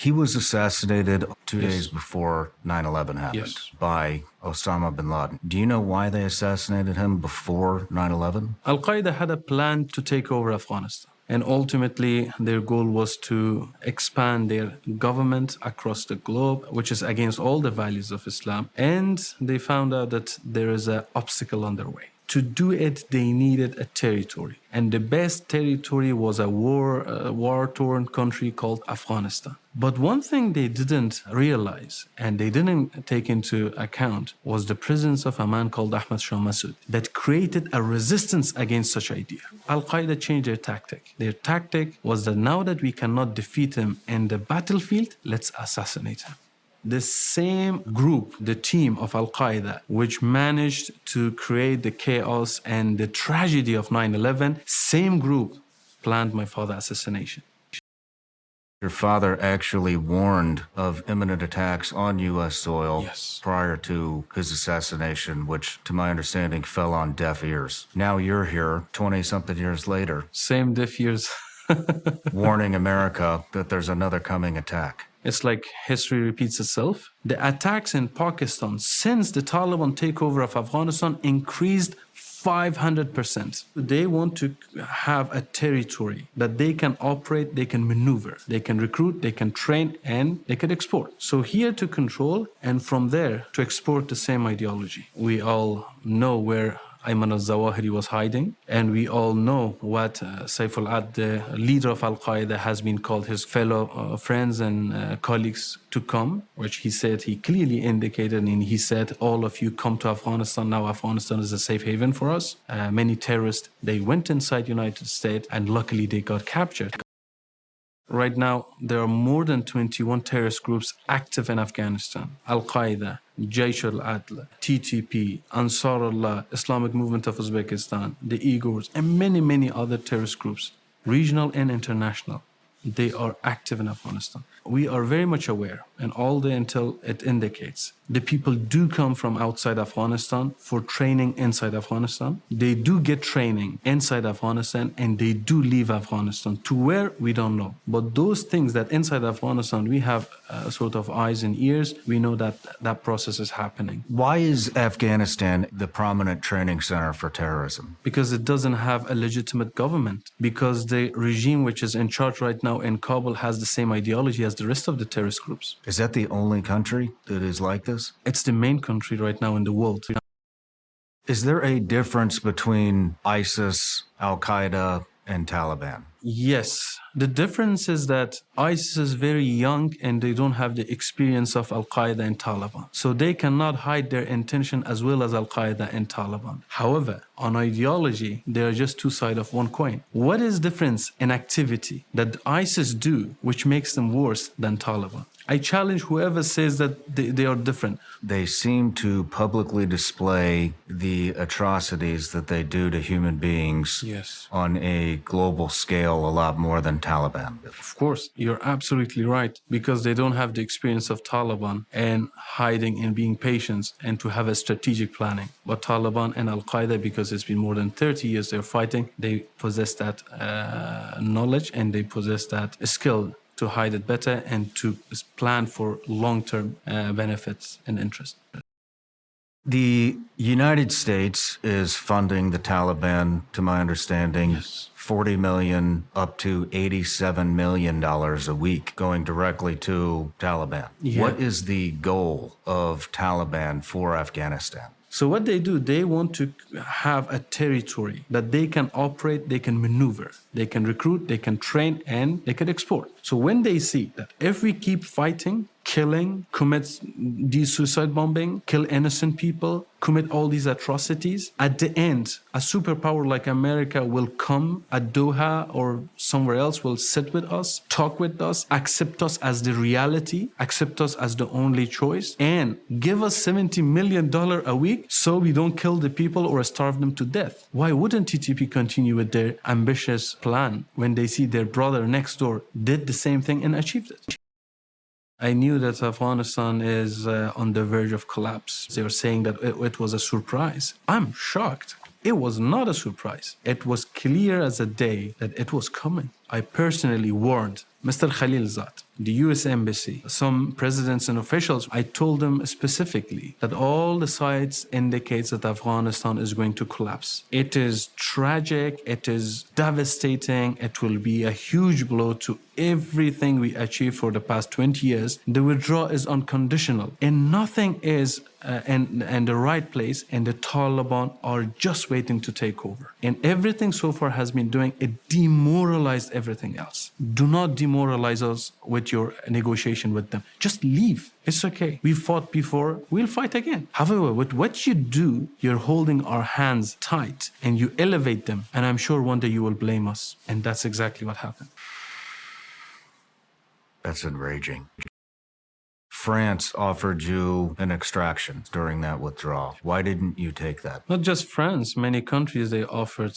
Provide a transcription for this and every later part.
He was assassinated 2 days Yes. before 9/11 happened Yes. by Osama bin Laden. Do you know why they assassinated him before 9/11? Al-Qaeda had a plan to take over Afghanistan. And ultimately, their goal was to expand their government across the globe, which is against all the values of Islam. And they found out that there is an obstacle on their way. To do it, they needed a territory. And the best territory was a war-torn country called Afghanistan. But one thing they didn't realize and they didn't take into account was the presence of a man called Ahmad Shah Massoud that created a resistance against such idea. Al-Qaeda changed their tactic. Their tactic was that now that we cannot defeat him in the battlefield, let's assassinate him. The same group, the team of Al-Qaeda, which managed to create the chaos and the tragedy of 9/11, same group planned my father's assassination. Your father actually warned of imminent attacks on U.S. soil prior to his assassination, which, to my understanding, fell on deaf ears. Now you're here, 20-something years later. Same deaf ears. Warning America that there's another coming attack. It's like history repeats itself. The attacks in Pakistan since the Taliban takeover of Afghanistan increased 500%. They want to have a territory that they can operate, they can maneuver, they can recruit, they can train, and they can export. So here to control, and from there to export the same ideology. We all know where Ayman al-Zawahiri was hiding, and we all know what Saif al-Ad, the leader of Al-Qaeda, has been called his fellow friends and colleagues to come, which he said, he clearly indicated, and he said, all of you come to Afghanistan. Now Afghanistan is a safe haven for us. Many terrorists, they went inside United States, and luckily they got captured. Right now, there are more than 21 terrorist groups active in Afghanistan. Al-Qaeda, Jaish al-Adl, TTP, Ansarullah, Islamic Movement of Uzbekistan, the Uyghurs, and many, many other terrorist groups, regional and international. They are active in Afghanistan. We are very much aware, and all the intel it indicates, the people do come from outside Afghanistan for training inside Afghanistan. They do get training inside Afghanistan, and they do leave Afghanistan. To where, we don't know. But those things that inside Afghanistan, we have sort of eyes and ears, we know that that process is happening. Why is Afghanistan the prominent training center for terrorism? Because it doesn't have a legitimate government. Because the regime which is in charge right now in Kabul has the same ideology as the rest of the terrorist groups. Is that the only country that is like this? It's the main country right now in the world. Is there a difference between ISIS, Al-Qaeda, and Taliban? Yes. The difference is that ISIS is very young and they don't have the experience of Al-Qaeda and Taliban. So they cannot hide their intention as well as Al-Qaeda and Taliban. However, on ideology, they are just two sides of one coin. What is difference in activity that ISIS do which makes them worse than Taliban? I challenge whoever says that they are different. They seem to publicly display the atrocities that they do to human beings on a global scale a lot more than Taliban. Of course, you're absolutely right, because they don't have the experience of Taliban and hiding and being patient and to have a strategic planning. But Taliban and Al-Qaeda, because it's been more than 30 years they're fighting, they possess that knowledge and they possess that skill to hide it better and to plan for long-term benefits and interest. The United States is funding the Taliban, to my understanding, $40 million up to $87 million a week going directly to Taliban. What is the goal of Taliban for Afghanistan? So what they do, they want to have a territory that they can operate, they can maneuver, they can recruit, they can train, and they can export. So when they see that if we keep fighting, killing, commit these suicide bombing, kill innocent people, commit all these atrocities, at the end, a superpower like America will come at Doha or somewhere else, will sit with us, talk with us, accept us as the reality, accept us as the only choice, and give us $70 million a week so we don't kill the people or starve them to death. Why wouldn't TTP continue with their ambitious plan when they see their brother next door did the same thing and achieved it? I knew that Afghanistan is on the verge of collapse. They were saying that it was a surprise. I'm shocked. It was not a surprise. It was clear as a day that it was coming. I personally warned Mr. Khalilzad, the US Embassy, some presidents and officials. I told them specifically that all the signs indicates that Afghanistan is going to collapse. It is tragic, it is devastating, it will be a huge blow to everything we achieved for the past 20 years. The withdrawal is unconditional and nothing is in the right place, and the Taliban are just waiting to take over. And everything so far has been doing, it demoralized everything else. Do not demoralize us with your negotiation with them. Just leave. It's okay. We fought before, we'll fight again. However, with what you do, you're holding our hands tight and you elevate them. And I'm sure one day you will blame us. And that's exactly what happened. That's enraging. France offered you an extraction during that withdrawal. Why didn't you take that? Not just France, many countries they offered.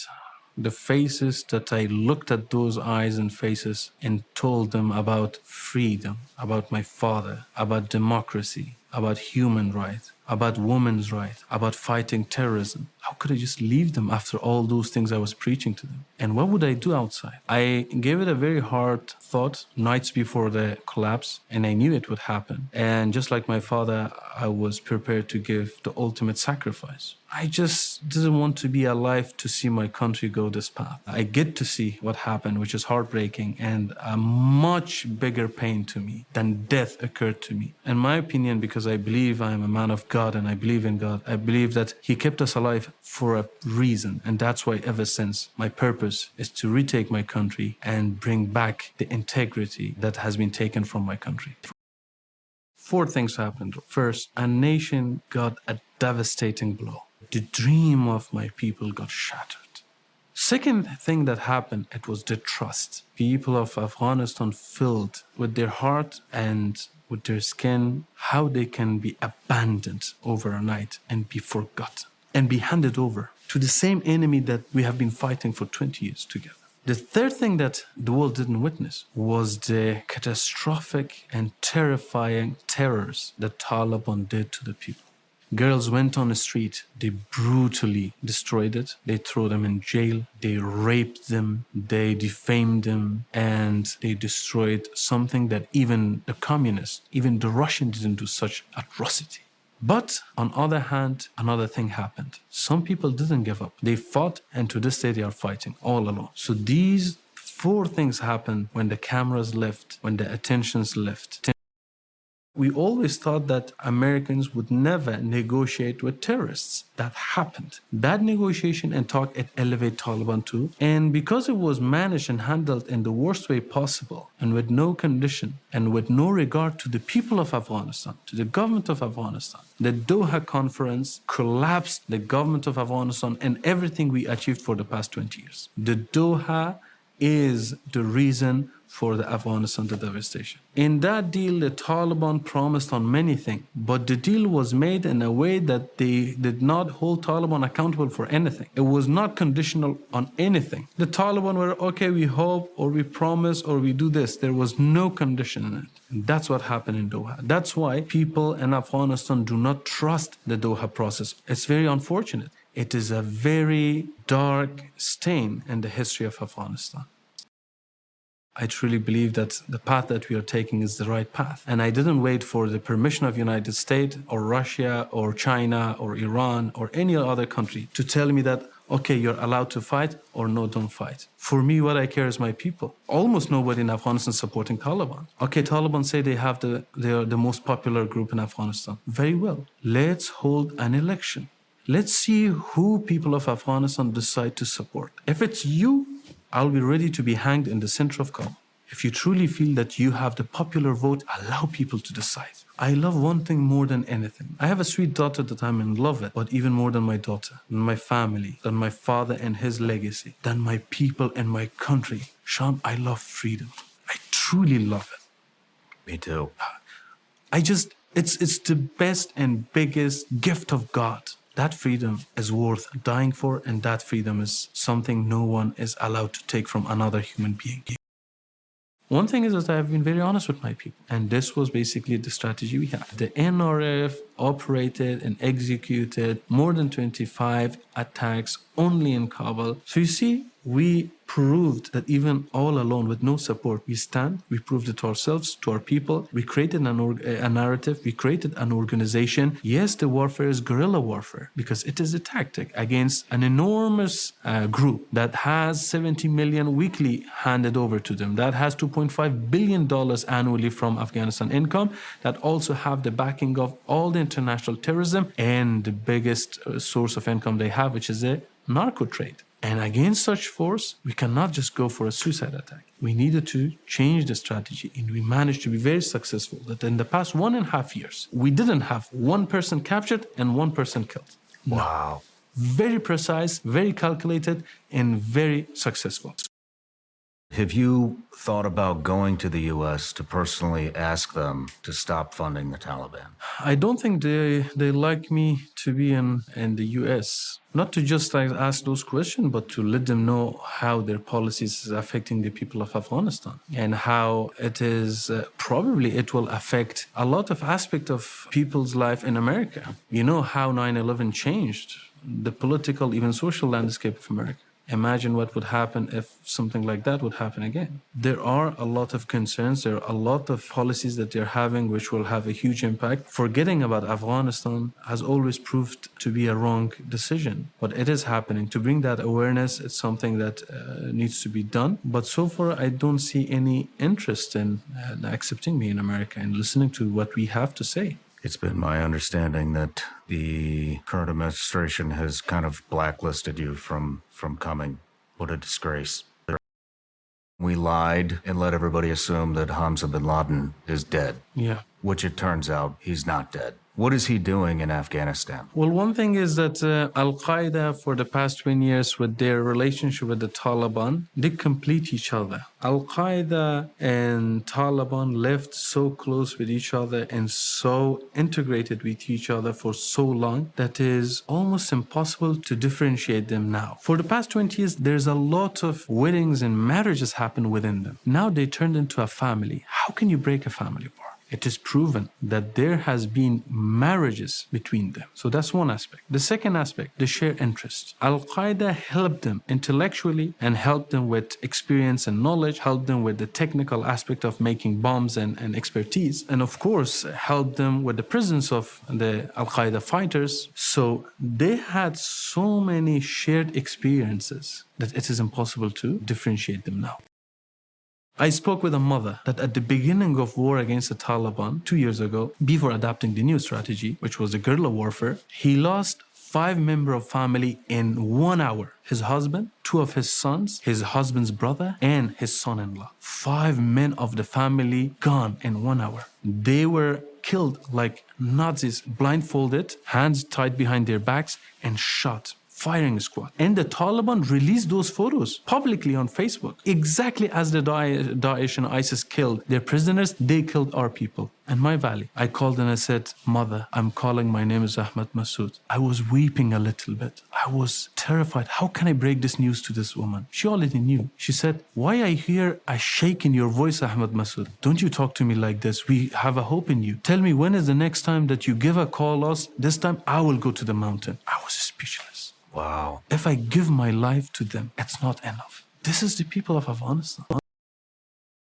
The faces that I looked at those eyes and faces and told them about freedom, about my father, about democracy, about human rights, about women's rights, about fighting terrorism. How could I just leave them after all those things I was preaching to them? And what would I do outside? I gave it a very hard thought nights before the collapse, and I knew it would happen. And just like my father, I was prepared to give the ultimate sacrifice. I just didn't want to be alive to see my country go this path. I get to see what happened, which is heartbreaking and a much bigger pain to me than death occurred to me. In my opinion, because I believe I am a man of God and I believe in God, I believe that He kept us alive for a reason. And that's why ever since my purpose is to retake my country and bring back the integrity that has been taken from my country. 4 things happened. First, a nation got a devastating blow. The dream of my people got shattered. Second thing that happened, it was the trust. People of Afghanistan filled with their heart and with their skin how they can be abandoned over a night and be forgotten and be handed over to the same enemy that we have been fighting for 20 years together. The third thing that the world didn't witness was the catastrophic and terrifying terrors that Taliban did to the people. Girls went on the street, they brutally destroyed it, they threw them in jail, they raped them, they defamed them, and they destroyed something that even the communists, even the Russians didn't do such atrocity. But on the other hand, another thing happened. Some people didn't give up. They fought, and to this day they are fighting all alone. So these 4 things happened when the cameras left, when the attentions left. We always thought that Americans would never negotiate with terrorists. That happened. That negotiation and talk, it elevated Taliban too. And because it was managed and handled in the worst way possible, and with no condition, and with no regard to the people of Afghanistan, to the government of Afghanistan, the Doha conference collapsed the government of Afghanistan and everything we achieved for the past 20 years. The Doha is the reason for the Afghanistan devastation. In that deal, the Taliban promised on many things, but the deal was made in a way that they did not hold Taliban accountable for anything. It was not conditional on anything. The Taliban were, okay, we hope, or we promise, or we do this. There was no condition in it. And that's what happened in Doha. That's why people in Afghanistan do not trust the Doha process. It's very unfortunate. It is a very dark stain in the history of Afghanistan. I truly believe that the path that we are taking is the right path. And I didn't wait for the permission of United States or Russia or China or Iran or any other country to tell me that, okay, you're allowed to fight or no, don't fight. For me, what I care is my people. Almost nobody in Afghanistan is supporting Taliban. Okay, Taliban say they are the most popular group in Afghanistan. Very well. Let's hold an election. Let's see who people of Afghanistan decide to support. If it's you, I'll be ready to be hanged in the center of Kabul. If you truly feel that you have the popular vote, allow people to decide. I love one thing more than anything. I have a sweet daughter that I'm in love with, but even more than my daughter, than my family, than my father and his legacy, than my people and my country. Shawn, I love freedom. I truly love it. Me too. It's the best and biggest gift of God. That freedom is worth dying for, and that freedom is something no one is allowed to take from another human being. One thing is that I have been very honest with my people, and this was basically the strategy we had. The NRF operated and executed more than 25 attacks only in Kabul. So you see, we proved that even all alone with no support, we stand. We proved it to ourselves, to our people. We created a narrative. We created an organization. Yes, the warfare is guerrilla warfare because it is a tactic against an enormous group that has 70 million weekly handed over to them, that has $2.5 billion annually from Afghanistan income, that also have the backing of all the international terrorism and the biggest source of income they have, which is a narco trade. And against such force, we cannot just go for a suicide attack. We needed to change the strategy, and we managed to be very successful. That in the past 1.5 years, we didn't have one person captured and one person killed. Wow. Very precise, very calculated, and very successful. Have you thought about going to the U.S. to personally ask them to stop funding the Taliban? I don't think they like me to be in the U.S. Not to just ask those questions, but to let them know how their policies is affecting the people of Afghanistan and how it is probably it will affect a lot of aspects of people's life in America. You know how 9/11 changed the political, even social landscape of America. Imagine what would happen if something like that would happen again. There are a lot of concerns. There are a lot of policies that they're having which will have a huge impact. Forgetting about Afghanistan has always proved to be a wrong decision. But it is happening. To bring that awareness, it's something that needs to be done. But so far, I don't see any interest in accepting me in America and listening to what we have to say. It's been my understanding that the current administration has kind of blacklisted you from coming. What a disgrace. We lied and let everybody assume that Hamza bin Laden is dead. Yeah. Which it turns out he's not dead. What is he doing in Afghanistan? Well, one thing is that Al-Qaeda, for the past 20 years, with their relationship with the Taliban, they complete each other. Al-Qaeda and Taliban lived so close with each other and so integrated with each other for so long that it is almost impossible to differentiate them now. For the past 20 years, there's a lot of weddings and marriages happen within them. Now they turned into a family. How can you break a family apart? It is proven that there has been marriages between them. So that's one aspect. The second aspect, the shared interest. Al-Qaeda helped them intellectually and helped them with experience and knowledge, helped them with the technical aspect of making bombs and expertise, and of course, helped them with the presence of the Al-Qaeda fighters. So they had so many shared experiences that it is impossible to differentiate them now. I spoke with a mother that at the beginning of war against the Taliban 2 years ago, before adopting the new strategy, which was the guerrilla warfare, he lost 5 members of family in 1 hour. His husband, 2 of his sons, his husband's brother, and his son-in-law. 5 men of the family gone in 1 hour. They were killed like Nazis, blindfolded, hands tied behind their backs, and shot. Firing squad. And the Taliban released those photos publicly on Facebook. Exactly as the Daesh and ISIS killed their prisoners, they killed our people. In my valley, I called and I said, Mother, I'm calling, my name is Ahmad Massoud. I was weeping a little bit. I was terrified. How can I break this news to this woman? She already knew. She said, why I hear a shake in your voice, Ahmad Massoud? Don't you talk to me like this. We have a hope in you. Tell me, when is the next time that you give a call us? This time I will go to the mountain. I was speechless. Wow. If I give my life to them, it's not enough. This is the people of Afghanistan.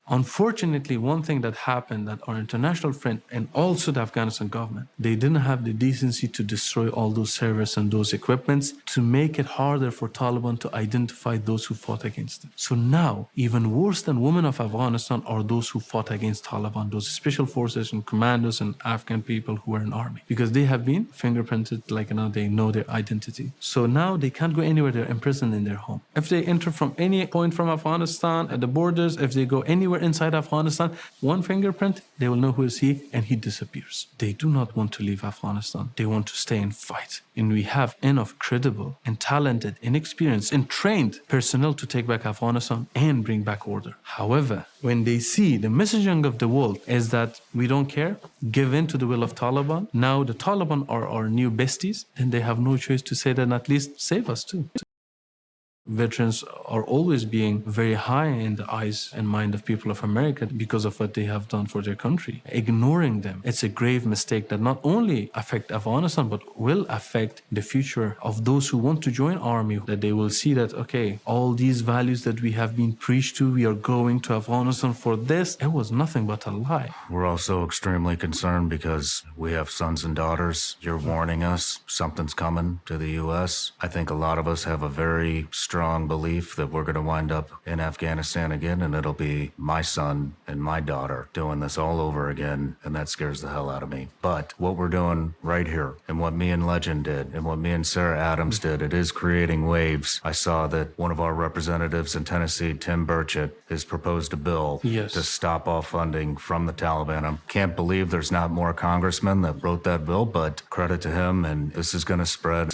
Unfortunately, one thing that happened that our international friend and also the Afghanistan government, they didn't have the decency to destroy all those servers and those equipments to make it harder for Taliban to identify those who fought against them. So now, even worse than women of Afghanistan are those who fought against Taliban, those special forces and commandos and Afghan people who were in army, because they have been fingerprinted, like now they know their identity. So now they can't go anywhere, they're imprisoned in their home. If they enter from any point from Afghanistan at the borders, if they go anywhere inside Afghanistan, one fingerprint, they will know who is he, and he disappears. They do not want to leave Afghanistan. They want to stay and fight. And we have enough credible and talented and experienced and trained personnel to take back Afghanistan and bring back order. However, when they see the messaging of the world is that we don't care, give in to the will of Taliban, now the Taliban are our new besties, then they have no choice to say that at least save us too. Veterans are always being very high in the eyes and mind of people of America because of what they have done for their country. Ignoring them, it's a grave mistake that not only affect Afghanistan, but will affect the future of those who want to join army, that they will see that, okay, all these values that we have been preached to, we are going to Afghanistan for this, it was nothing but a lie. We're also extremely concerned because we have sons and daughters. You're warning us something's coming to the U.S. I think a lot of us have a very strong belief that we're going to wind up in Afghanistan again, and it'll be my son and my daughter doing this all over again, and that scares the hell out of me. But what we're doing right here, and what me and Legend did, and what me and Sarah Adams did, it is creating waves. I saw that one of our representatives in Tennessee, Tim Burchett, has proposed a bill to stop all funding from the Taliban. I can't believe there's not more congressmen that wrote that bill, but credit to him, and this is going to spread.